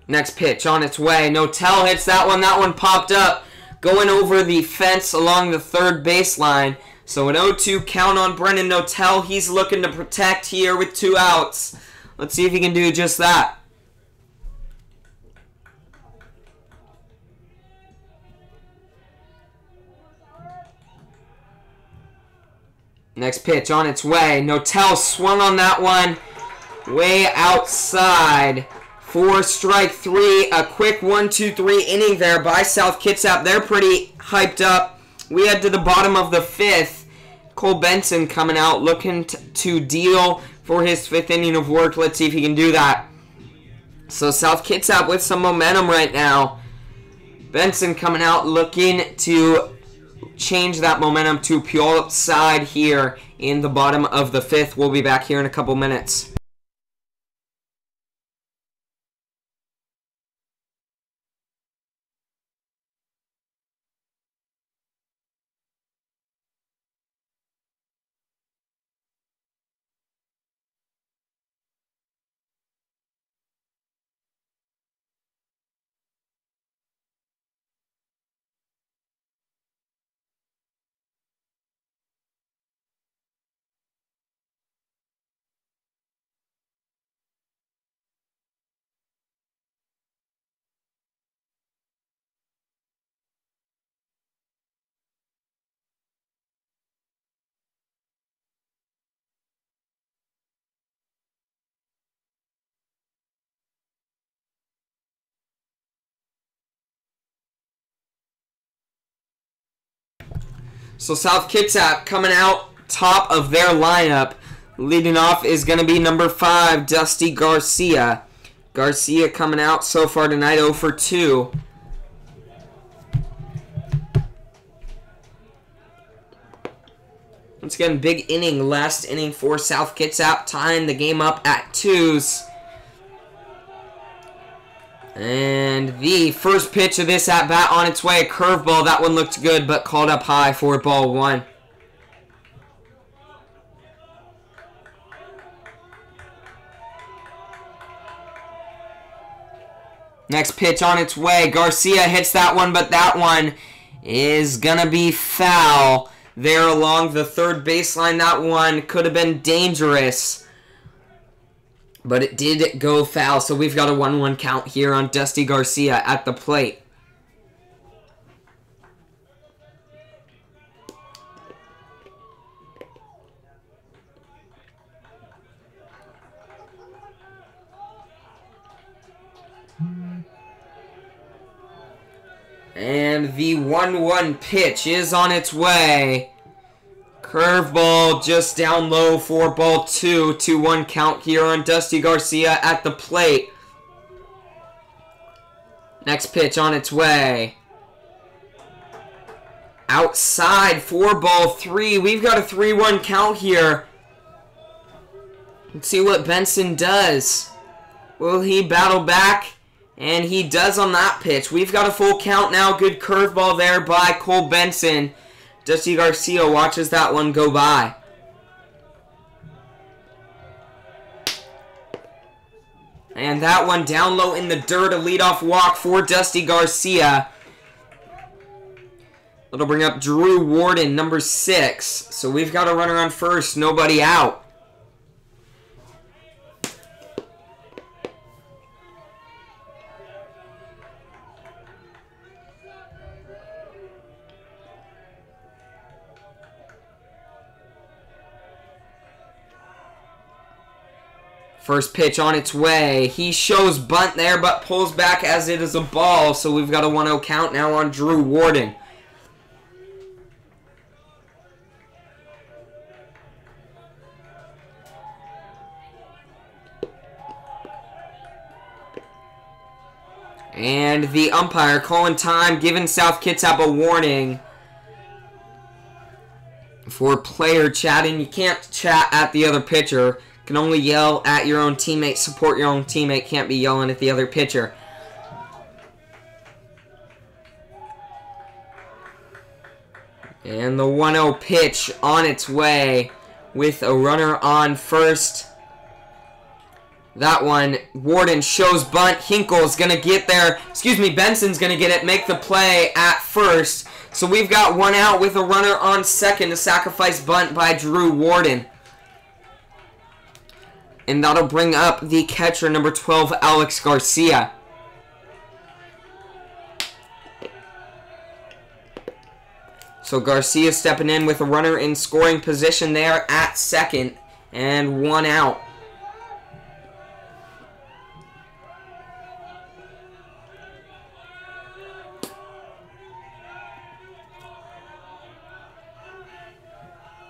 Next pitch on its way. Notel hits that one. That one popped up. Going over the fence along the third baseline. So an 0-2 count on Brendan Notel. He's looking to protect here with 2 outs. Let's see if he can do just that. Next pitch on its way. Notel swung on that one. Way outside. For strike 3. A quick 1-2-3 inning there by South Kitsap. They're pretty hyped up. We head to the bottom of the 5th. Cole Benson coming out looking to deal for his 5th inning of work. Let's see if he can do that. So South Kitsap with some momentum right now. Benson coming out looking to change that momentum to Puyallup's side here in the bottom of the 5th. We'll be back here in a couple minutes. So South Kitsap coming out top of their lineup. Leading off is going to be number 5, Dusty Garcia. Garcia coming out so far tonight 0 for 2. Once again, big inning, last inning for South Kitsap, tying the game up at 2s. And the first pitch of this at-bat on its way, a curveball. That one looked good, but called up high for ball 1. Next pitch on its way. Garcia hits that one, but that one is going to be foul. There along the third baseline, that one could have been dangerous. But it did go foul, so we've got a 1-1 count here on Dusty Garcia at the plate. And the 1-1 pitch is on its way. Curveball just down low for ball 2. 2-1 count here on Dusty Garcia at the plate. Next pitch on its way. Outside for ball 3. We've got a 3-1 count here. Let's see what Benson does. Will he battle back? And he does on that pitch. We've got a full count now. Good curveball there by Cole Benson. Dusty Garcia watches that one go by. And that one down low in the dirt. A leadoff walk for Dusty Garcia. That'll bring up Drew Warden, number 6. So we've got a runner on first. Nobody out. First pitch on its way. He shows bunt there, but pulls back as it is a ball. So we've got a 1-0 count now on Drew Warden. And the umpire calling time, giving South Kitsap a warning. for player chatting. You can't chat at the other pitcher. You can only yell at your own teammate, support your own teammate. Can't be yelling at the other pitcher. And the 1-0 pitch on its way with a runner on first. That one, Warden shows bunt. Hinkle's going to get there. Benson's going to get it, make the play at first. So we've got one out with a runner on second. A sacrifice bunt by Drew Warden. And that'll bring up the catcher, number 12, Alex Garcia. So Garcia stepping in with a runner in scoring position there at second. And one out.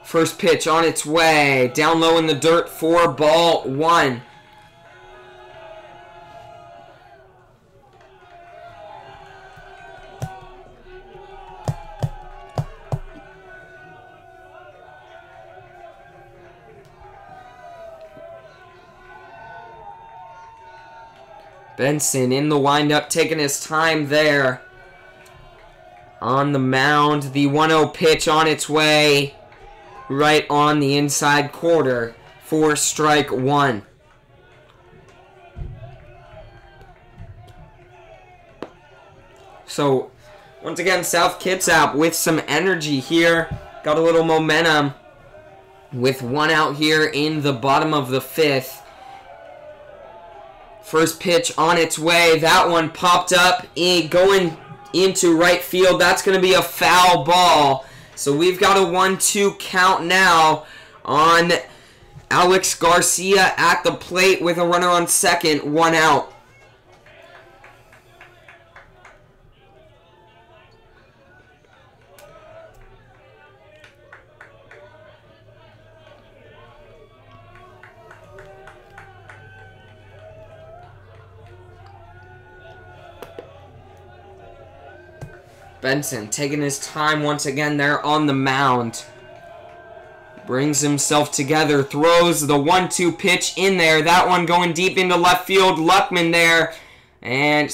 First pitch on its way. Down low in the dirt for ball one. Benson in the windup, taking his time there. On the mound, the 1-0 pitch on its way. Right on the inside quarter for strike one. So, once again, South Kitsap with some energy here. Got a little momentum with one out here in the bottom of the fifth. First pitch on its way. That one popped up, going into right field. That's going to be a foul ball. So we've got a 1-2 count now on Alex Garcia at the plate with a runner on second, one out. Benson taking his time once again there on the mound. Brings himself together, throws the 1-2 pitch in there. That one going deep into left field. Luckman there. And,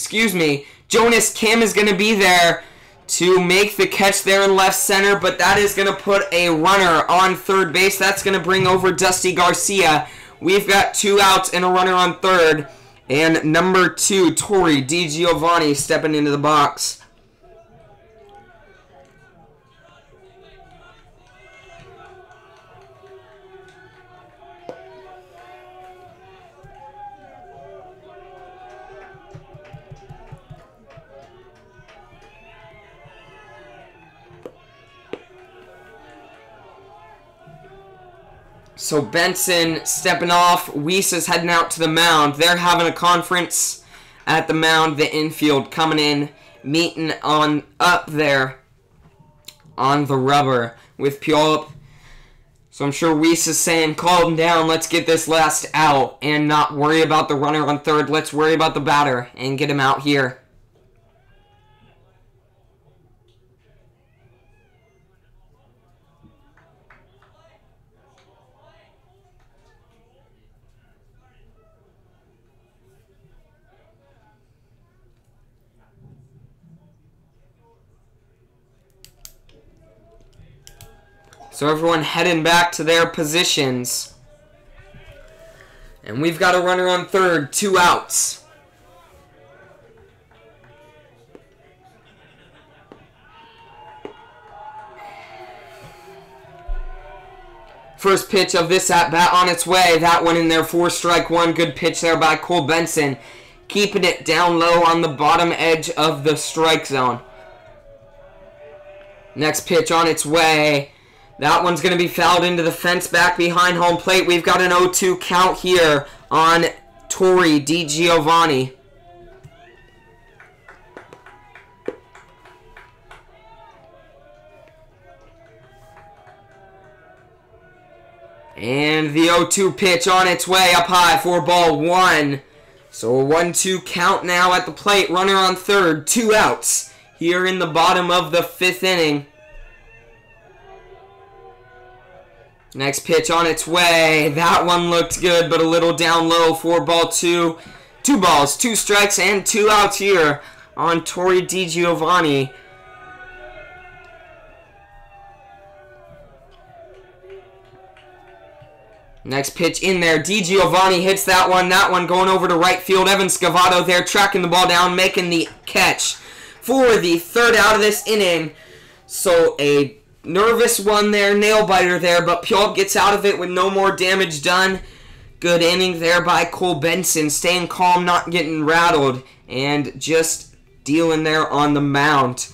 Jonas Kim is going to be there to make the catch there in left center. But that is going to put a runner on third base. That's going to bring over Dusty Garcia. We've got two outs and a runner on third. And number 2, Tori DiGiovanni stepping into the box. So Benson stepping off. Weiss is heading out to the mound. They're having a conference at the mound. The infield coming in, meeting on up there on the rubber with Puyallup. So I'm sure Weiss is saying, calm down, let's get this last out and not worry about the runner on third. Let's worry about the batter and get him out here. So everyone heading back to their positions. And we've got a runner on third, two outs. First pitch of this at-bat on its way. That one in there for strike one. Good pitch there by Cole Benson. Keeping it down low on the bottom edge of the strike zone. Next pitch on its way. That one's going to be fouled into the fence back behind home plate. We've got an 0-2 count here on Tori DiGiovanni. And the 0-2 pitch on its way up high for ball one. So a 1-2 count now at the plate. Runner on third, two outs here in the bottom of the fifth inning. Next pitch on its way. That one looked good, but a little down low. 4-2. 2 balls, 2 strikes, and 2 outs here on Torrey DiGiovanni. Next pitch in there. DiGiovanni hits that one. That one going over to right field. Evan Scavato there tracking the ball down, making the catch for the 3rd out of this inning. So a nervous one there, nail biter there, but Puyallup gets out of it with no more damage done. Good inning there by Cole Benson, staying calm, not getting rattled, and just dealing there on the mound.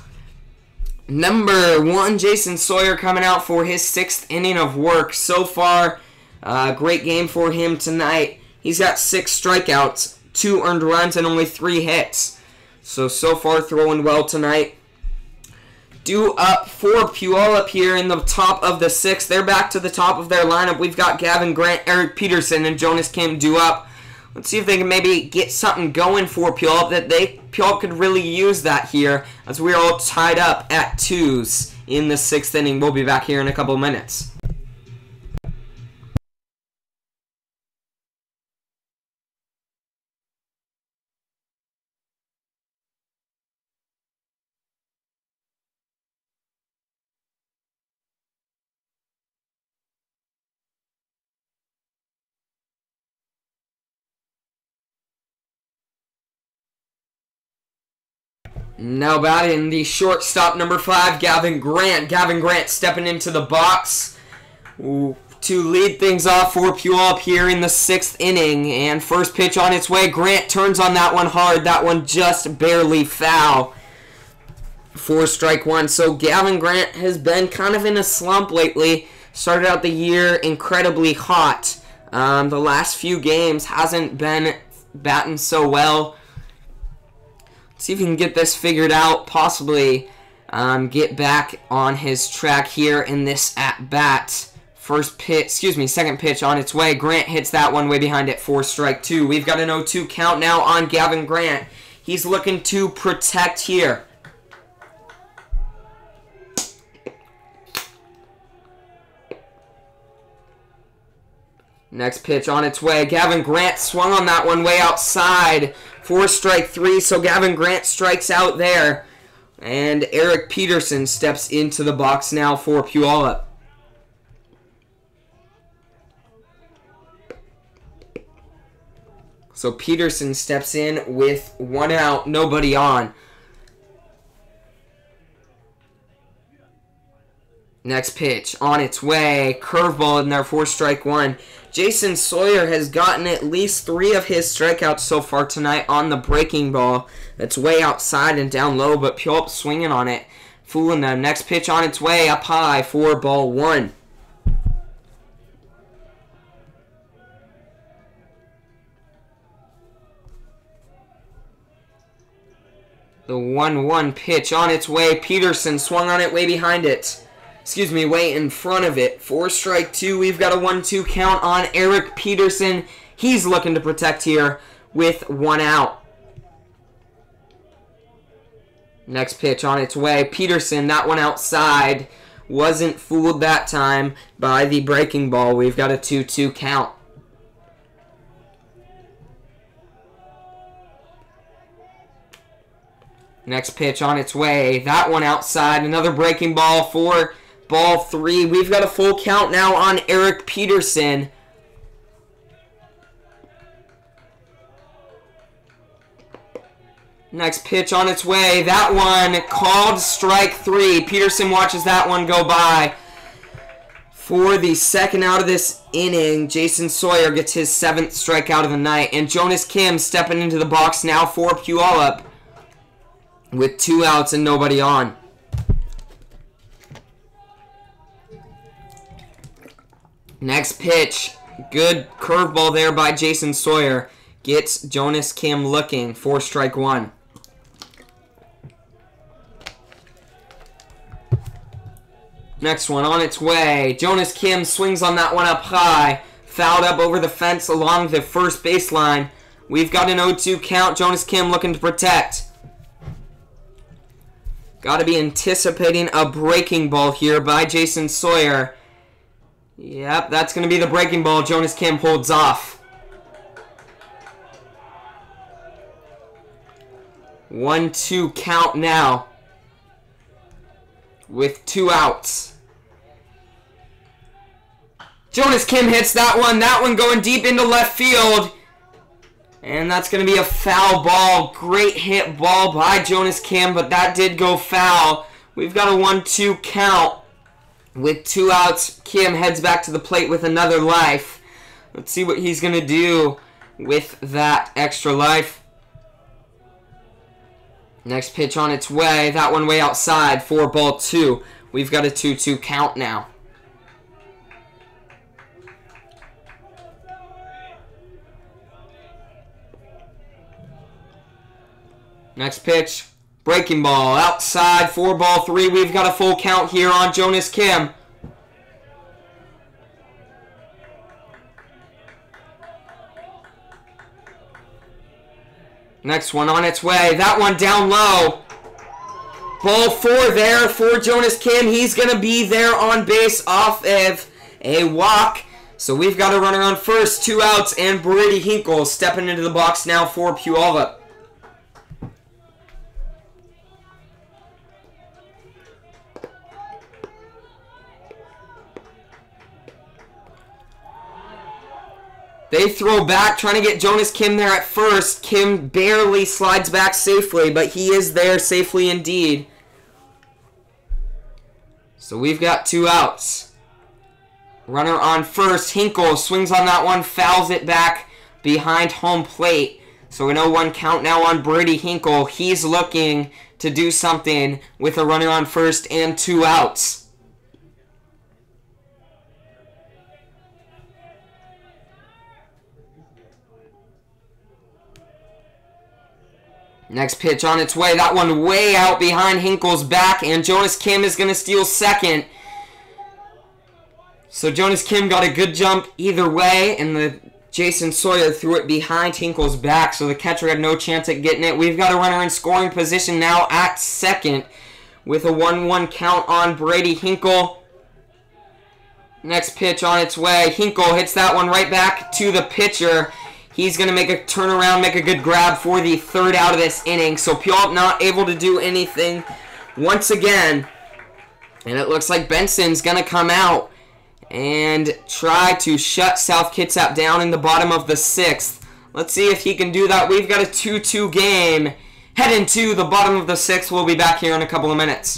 Number 1, Jason Sawyer coming out for his 6th inning of work. So far, great game for him tonight. He's got 6 strikeouts, 2 earned runs, and only 3 hits. So far throwing well tonight. Due up for Puyallup here in the top of the 6th. They're back to the top of their lineup. We've got Gavin Grant, Eric Peterson, and Jonas Kim due up. Let's see if they can maybe get something going for Puyallup. Puyallup could really use that here, as we're all tied up at 2s in the 6th inning. We'll be back here in a couple of minutes. Now batting the shortstop, number 5, Gavin Grant. Gavin Grant stepping into the box to lead things off for Puyallup here in the 6th inning. And first pitch on its way. Grant turns on that one hard. That one just barely foul for strike 1. So Gavin Grant has been kind of in a slump lately. Started out the year incredibly hot. The last few games hasn't been batting so well. See if he can get this figured out, possibly get back on his track here in this at-bat. Second pitch on its way. Grant hits that one way behind it for strike 2. We've got an 0-2 count now on Gavin Grant. He's looking to protect here. Next pitch on its way. Gavin Grant swung on that one way outside for strike 3. So Gavin Grant strikes out there. And Eric Peterson steps into the box now for Puyallup. So Peterson steps in with 1 out, nobody on. Next pitch on its way. Curveball in there for strike 1. Jason Sawyer has gotten at least 3 of his strikeouts so far tonight on the breaking ball. That's way outside and down low, but Puyallup swinging on it, fooling them. Next pitch on its way, up high for ball 1. The 1-1 pitch on its way. Peterson swung on it way behind it. Way in front of it. For strike 2, we've got a 1-2 count on Eric Peterson. He's looking to protect here with 1 out. Next pitch on its way. Peterson, that one outside. Wasn't fooled that time by the breaking ball. We've got a 2-2 count. Next pitch on its way. That one outside. Another breaking ball for ball 3. We've got a full count now on Eric Peterson. Next pitch on its way. That one called strike 3. Peterson watches that one go by. For the 2nd out of this inning, Jason Sawyer gets his 7th strikeout of the night. And Jonas Kim stepping into the box now for Puyallup with 2 outs and nobody on. Next pitch. Good curveball there by Jason Sawyer. Gets Jonas Kim looking for strike 1. Next one on its way. Jonas Kim swings on that one up high. Fouled up over the fence along the first baseline. We've got an 0-2 count. Jonas Kim looking to protect. Got to be anticipating a breaking ball here by Jason Sawyer. Yep, that's going to be the breaking ball. Jonas Kim holds off. 1-2 count now with 2 outs. Jonas Kim hits that one. That one going deep into left field. And that's going to be a foul ball. Great hit ball by Jonas Kim, but that did go foul. We've got a 1-2 count. With 2 outs, Kim heads back to the plate with another life. Let's see what he's going to do with that extra life. Next pitch on its way. That one way outside. 4-2. We've got a 2-2 count now. Next pitch. Breaking ball outside, 4-3. We've got a full count here on Jonas Kim. Next one on its way. That one down low. Ball 4 there for Jonas Kim. He's going to be there on base off of a walk. So we've got a runner on first, 2 outs, and Brady Hinkle stepping into the box now for Puyallup. They throw back, trying to get Jonas Kim there at first. Kim barely slides back safely, but he is there safely indeed. So we've got 2 outs. Runner on first. Hinkle swings on that one, fouls it back behind home plate. So an 0-1 count now on Brady Hinkle. He's looking to do something with a runner on first and 2 outs. Next pitch on its way. That one way out behind Hinkle's back, and Jonas Kim is going to steal second. So Jonas Kim got a good jump either way, and Jason Sawyer threw it behind Hinkle's back, so the catcher had no chance at getting it. We've got a runner in scoring position now at second with a 1-1 count on Brady Hinkle. Next pitch on its way. Hinkle hits that one right back to the pitcher. He's going to make a turnaround, make a good grab for the 3rd out of this inning. So Puyallup not able to do anything once again. And it looks like Benson's going to come out and try to shut South Kitsap down in the bottom of the 6th. Let's see if he can do that. We've got a 2-2 game. Heading to the bottom of the 6th. We'll be back here in a couple of minutes.